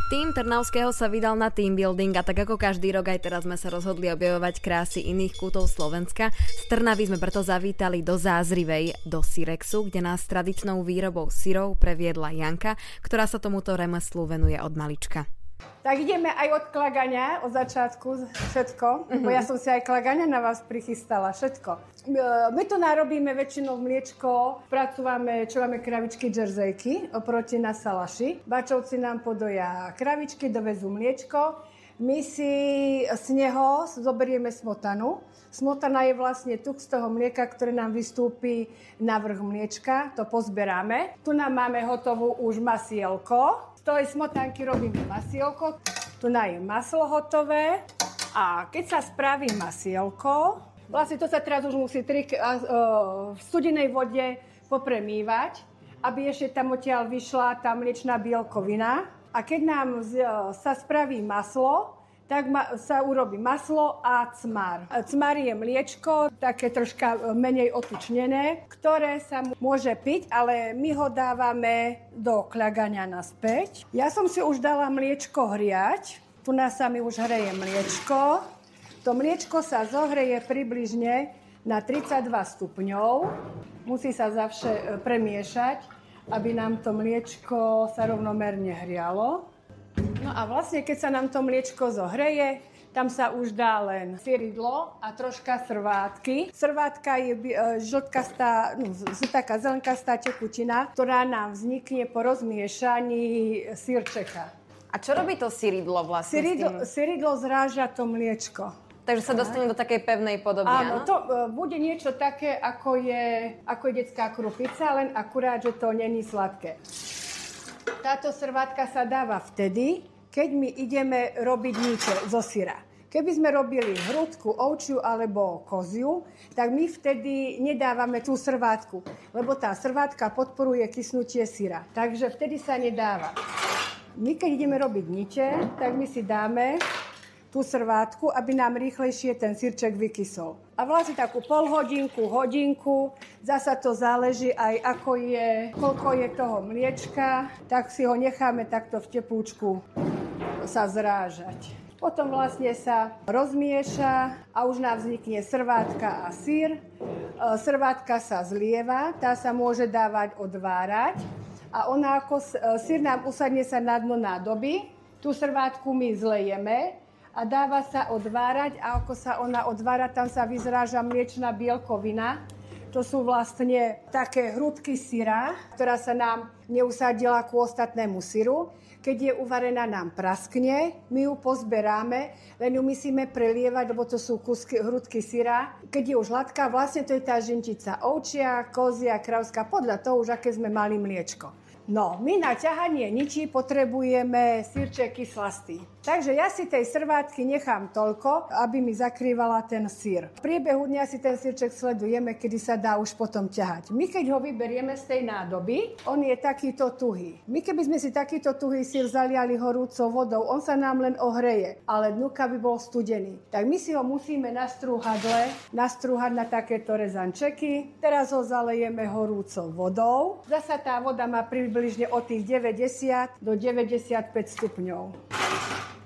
Tým Trnavského sa vydal na team building a tak ako každý rok aj teraz sme sa rozhodli objavovať krásy iných kútov Slovenska. Z Trnavy sme preto zavítali do Zázrivej, do Sirexu, kde nás tradičnou výrobou syrov previedla Janka, ktorá sa tomuto remeslu venuje od malička. Tak ideme aj od klagania, od začiatku všetko, bo ja som si aj klagania na vás prichystala, všetko. My tu narobíme väčšinou mliečko, spracúvame, čo máme kravičky džerzejky oproti na salaši. Bačovci nám podoja kravičky, dovezú mliečko. My si z neho zoberieme smotanu. Smotana je vlastne tuk z toho mlieka, ktoré nám vystúpi na vrch mliečka, to pozberáme. Tu nám máme hotovú už masielko. Z tej smotanky robíme masielko. Tu je maslo hotové. A keď sa spraví masielko, vlastne to sa teraz už musí v studenej vode popremývať, aby ešte tam odtiaľ vyšla tá mliečná bielkovina. A keď nám sa spraví maslo, tak sa urobí maslo a cmar. Cmar je mliečko, také troška menej otučnené, ktoré sa môže piť, ale my ho dávame do kľagania naspäť. Ja som si už dala mliečko hriať. Tu nás sa mi už hreje mliečko. To mliečko sa zohreje približne na 32 stupňov. Musí sa zavše premiešať, aby nám to mliečko sa rovnomerne hrialo. No a vlastne, keď sa nám to mliečko zohreje, tam sa už dá len syridlo a troška srvátky. Srvátka je žltkastá, taká zelenkastá tekutina, ktorá nám vznikne po rozmiešaní syrčeka. A čo robí to syridlo vlastne? Syridlo zráža to mliečko. Takže sa dostane do takej pevnej podoby, áno? To bude niečo také, ako je detská krupica, len akurát, že to není sladké. Táto srvátka sa dáva vtedy, keď my ideme robiť niče zo syra. Keby sme robili hrudku, ovčiu alebo koziu, tak my vtedy nedávame tú srvátku, lebo tá srvátka podporuje kysnutie syra. Takže vtedy sa nedáva. My keď ideme robiť niče, tak my si dáme tú srvátku, aby nám rýchlejšie ten syrček vykysol. A vlastne takú hodinku, zasa to záleží aj koľko je toho mliečka, tak si ho necháme takto v teplúčku sa zrážať. Potom vlastne sa rozmieša a už nám vznikne srvátka a syr. Srvátka sa zlieva, tá sa môže dávať odvárať a ona ako syr nám usadne sa na dno nádoby. Tú srvátku my zlejeme a dáva sa odvárať a ako sa ona odvára, tam sa vyzráža mliečna bielkovina. To sú vlastne také hrudky syra, ktorá sa nám neusadila ku ostatnému syru. Keď je uvarená, nám praskne, my ju pozberáme, len ju musíme prelievať, lebo to sú hrudky syra. Keď je už hladká, vlastne to je tá žinčica ovčia, kozia, kravská, podľa toho už, aké sme mali mliečko. No, my na ťahanie ničí potrebujeme syrček kyslastý. Takže ja si tej srvátky nechám toľko, aby mi zakrývala ten syr. V priebehu dňa si ten syrček sledujeme, kedy sa dá už potom ťahať. My keď ho vyberieme z tej nádoby, on je takýto tuhý. My keby sme si takýto tuhý syr zaliali horúcou vodou, on sa nám len ohreje, ale dnuka by bol studený. Tak my si ho musíme nastrúhať na takéto rezančeky. Teraz ho zalejeme horúcou vodou. Zasa tá voda má približne od tých 90 do 95 stupňov.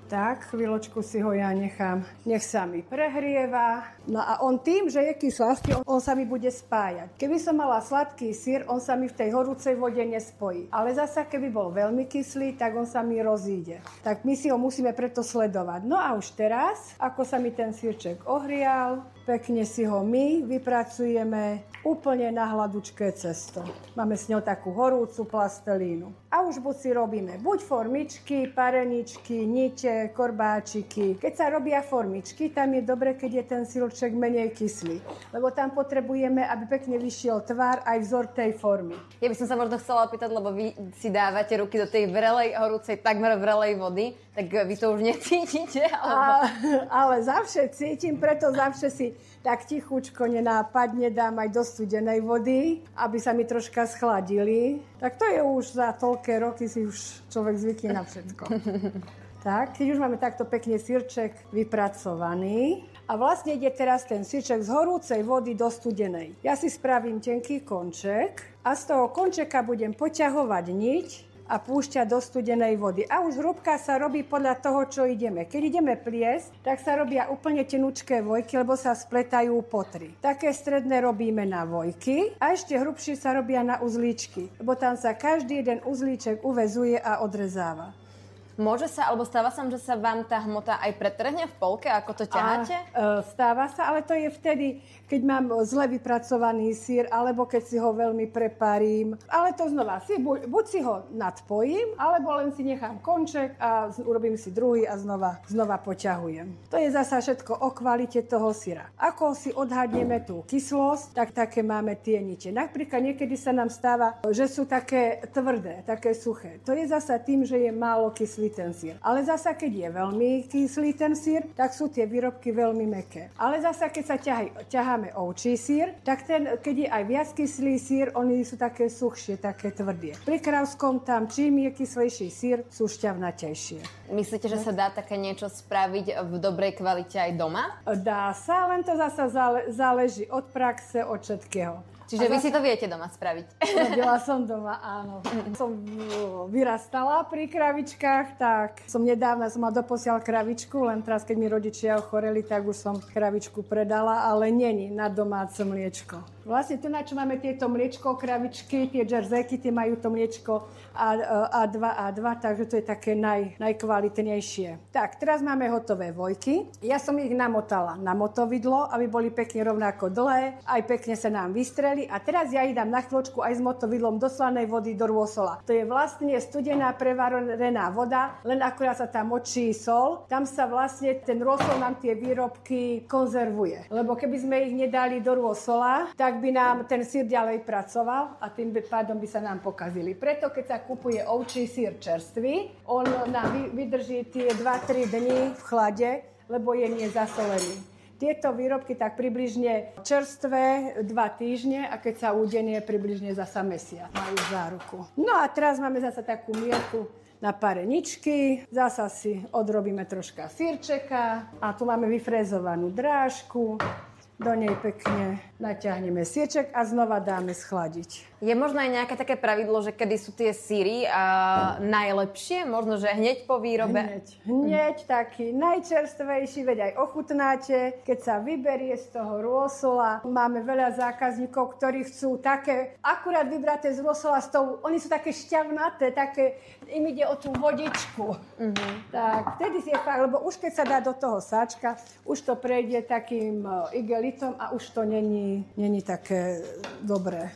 Tak, chvíľočku si ho ja nechám. Nech sa mi prehrieva. No a on tým, že je kyslastý, on sa mi bude spájať. Keby som mala sladký syr, on sa mi v tej horúcej vode nespojí. Ale zasa, keby bol veľmi kyslý, tak on sa mi rozíde. Tak my si ho musíme preto sledovať. No a už teraz, ako sa mi ten syrček ohrial, pekne si ho my vypracujeme úplne na hladučké cesto. Máme s ňou takú horúcu plastelínu. A už buď si robíme formičky, pareničky, nite, korbáčiky. Keď sa robia formičky, tam je dobre, keď je ten syrček menej kyslý. Lebo tam potrebujeme, aby pekne vyšiel tvar aj vzor tej formy. Ja by som sa možno chcela opýtať, lebo vy si dávate ruky do tej vrelej, horúcej, takmer vrelej vody, tak vy to už necítite? Ale zavše cítim, preto zavše si tak tichučko nenápadne dám aj do studenej vody, aby sa mi troška schladili. Tak to je už za toľké roky si už človek zvykne na všetko. Tak, keď už máme takto pekne syrček vypracovaný a vlastne ide teraz ten syrček z horúcej vody do studenej. Ja si spravím tenký konček a z toho končeka budem poťahovať niť a púšťa do studenej vody. A už hrúbka sa robí podľa toho, čo ideme. Keď ideme pliesť, tak sa robia úplne tenučké vojky, lebo sa spletajú po 3. Také stredné robíme na vojky a ešte hrubšie sa robia na uzlíčky, lebo tam sa každý jeden uzlíček uväzuje a odrezáva. Môže sa, alebo stáva sa, že sa vám tá hmota aj pretrhne v polke, ako to ťaháte? Stáva sa, ale to je vtedy, keď mám zle vypracovaný syr, alebo keď si ho veľmi preparím. Ale to znova, buď si ho nadpojím, alebo len si nechám konček a urobím si druhý a znova poťahujem. To je zasa všetko o kvalite toho syra. Ako si odhadneme tú kyslosť, tak také máme tie nite. Napríklad niekedy sa nám stáva, že sú také tvrdé, také suché. To je zasa tým, že je málo kyslý ten syr. Ale zasa, keď je veľmi kyslý ten syr, tak sú tie výrobky veľmi mäkké. Ale zasa, keď sa ťaháme ovčí syr, tak keď je aj viac kyslý syr, oni sú také suchšie, také tvrdé. Pri kravskom tam, čím je kyslejší syr, sú šťavnatejšie. Myslíte, že sa dá také niečo spraviť v dobrej kvalite aj doma? Dá sa, len to zasa záleží od praxe, od všetkého. Čiže vy si to viete doma spraviť? Robila som doma, áno. Som vyrastala pri kravičkách, tak nedávno som mala doposiaľ kravičku, len teraz, keď mi rodičia ochoreli, tak už som kravičku predala, ale není na domáce mliečko. Vlastne tu, na čo máme tieto mliečko, kravičky, tie džerzéky, tie majú to mliečko A2, takže to je také najkvalitnejšie. Tak, teraz máme hotové vojky. Ja som ich namotala na motovidlo, aby boli pekne rovnako dlhé, aj pekne sa nám vystreli. A teraz ja ich dám na chvíľočku aj s motovidlom do slanej vody, do rôsola. To je vlastne studená prevarená voda, len akurát sa tam močí sol. Tam sa vlastne ten rôsol nám tie výrobky konzervuje. Lebo keby sme ich nedali do rôsola, tak by nám ten syr ďalej pracoval a tým pádom by sa nám pokazili. Preto, keď sa kupuje ovčí syr čerstvý, on nám vydrží tie 2-3 dni v chlade, lebo je nezasolený. Tieto výrobky tak približne čerstvé 2 týždne a keď sa udenie približne zasa mesiac majú záruku. No a teraz máme zasa takú mierku na pareničky, zasa si odrobíme troška syrčeka a tu máme vyfrézovanú drážku. Do nej pekne naťahneme syrček a znova dáme schladiť. Je možno aj nejaké také pravidlo, že kedy sú tie syry najlepšie? Možno, že hneď po výrobe? Hneď taký najčerstvejší, veď aj ochutnáte. Keď sa vyberie z toho rôsola, máme veľa zákazníkov, ktorí chcú také akurát vybraté z rôsola s tou, oni sú také šťavnaté, také, im ide o tú vodičku. Tak, vtedy si je fakt, lebo už keď sa dá do toho sáčka, už to prejde takým igelitom a už to není také dobré.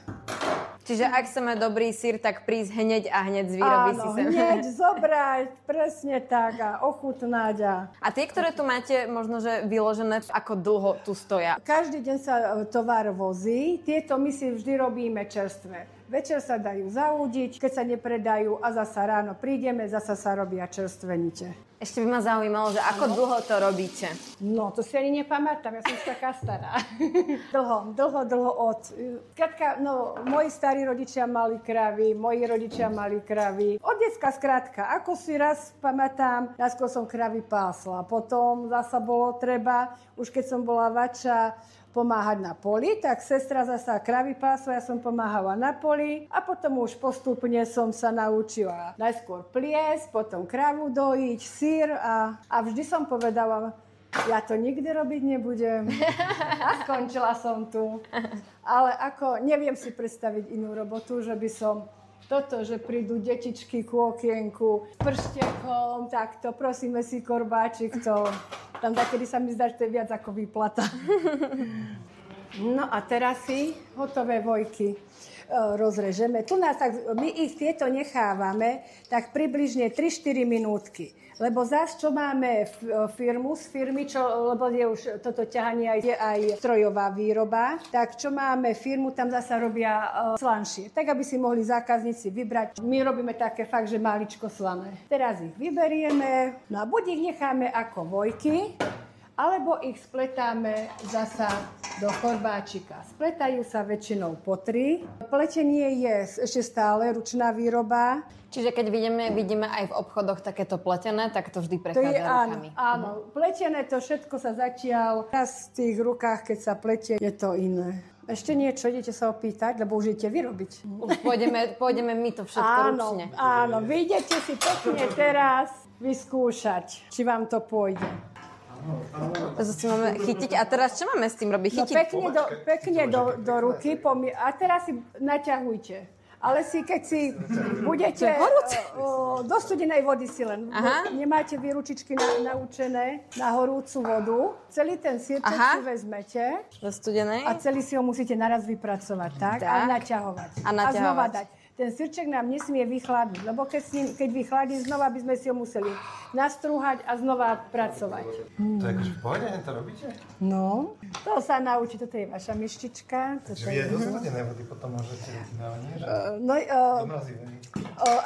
Čiže ak chceme dobrý syr, tak prísť hneď a hneď z výroby si sem. Hneď zobrať, presne tak a ochutnať. A tie, ktoré tu máte možno, že vyložené, ako dlho tu stoja? Každý deň sa tovar vozí, tieto my si vždy robíme čerstvé. Večer sa dajú zaúdiť, keď sa nepredajú a zasa ráno prídeme, zasa sa robia čerstvé nite. Ešte by ma zaujímalo, že ako dlho to robíte? No, to si ani nepamätám, ja som taká stará. Dlho od... Skrátka, no, moji starí rodičia mali kravy, moji rodičia mali kravy. Od decka skrátka, ako si raz pamätám, najskôr som kravy pásla. Potom zasa bolo treba, už keď som bola vača, pomáhať na poli, tak sestra zasa kravy pásla, ja som pomáhala na poli a potom už postupne som sa naučila najskôr pliesť, potom kravu dojiť, syr a vždy som povedala, ja to nikdy robiť nebudem a skončila som tu. Ale ako neviem si predstaviť inú robotu, že by som toto, že prídu detičky ku okienku s prštekom, takto, prosíme si korbáčik, to tam takedy sa mi zdá, že to je viac ako výplata. No a teraz si hotové vojky rozrežeme. Tu nás tak, my ich tieto nechávame tak približne 3-4 minútky. Lebo zás, čo máme firmu z firmy, lebo je už toto ťahanie je aj strojová výroba, tak čo máme firmu, tam zasa robia slanšie. Tak, aby si mohli zákazníci vybrať. My robíme také fakt, že maličko slané. Teraz ich vyberieme, no a buď ich necháme ako vojky, alebo ich spletáme zasa do korbáčika. Spletajú sa väčšinou po 3. Pletenie je ešte stále ručná výroba. Čiže keď vidíme aj v obchodoch takéto pletené, tak to vždy prechádza rukami. Áno, pletené to všetko sa zatiaľ raz v tých rukách, keď sa pletie, je to iné. Ešte niečo, idete sa opýtať, lebo už idete vyrobiť. Už pôjdeme my to všetko ručne. Áno, vy idete si pekne teraz vyskúšať, či vám to pôjde. To si máme chytiť. A teraz čo máme s tým robiť? Chytiť? Pekne do ruky. A teraz si naťahujte. Ale keď si budete do studenej vody si len, nemáte vy ručičky naučené na horúcu vodu, celý ten sírček si vezmete do studenej a celý si ho musíte naraz vypracovať, tak? A naťahovať. A znova dať. Ten sírček nám nesmie vychladnúť, lebo keď vychladí, znova by sme si ho museli nastrúhať a znova pracovať. To je akože v pohode, to robíte? No, to sa naučí, toto je vaša myštička. Takže vy aj do studenej vody potom môžete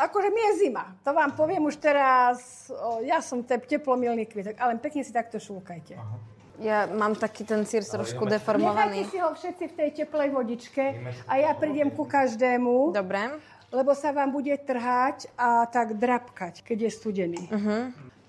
akože mi je zima, to vám poviem už teraz, ja som teplomilný kvítok, ale pekne si takto šúkajte. Aha. Ja mám taký ten sír trošku deformovaný. Nechajte si ho všetci v tej teplej vodičke a ja prídem ku každému. Dobre. Lebo sa vám bude trhať a tak drapkať, keď je studený.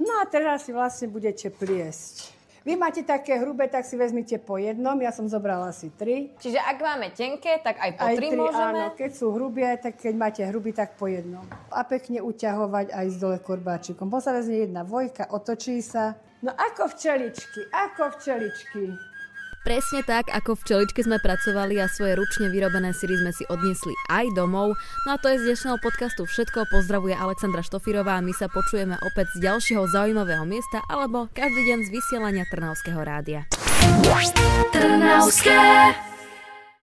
No a teraz si vlastne budete pliesť. Vy máte také hrubé, tak si vezmite po jednom. Ja som zobrala asi 3. Čiže ak máme tenké, tak aj po 3 môžeme? Áno, keď sú hrubé, tak keď máte hrubý, tak po jednom. A pekne uťahovať aj s dole korbáčikom. Potom sa vezme jedna vojka, otočí sa. No ako včeličky. Presne tak, ako v Čeličke sme pracovali a svoje ručne vyrobené syry sme si odniesli aj domov. No a to je z dnešného podcastu všetko. Pozdravuje Alexandra Štofírová a my sa počujeme opäť z ďalšieho zaujímavého miesta alebo každý deň z vysielania Trnavského rádia. Trnavské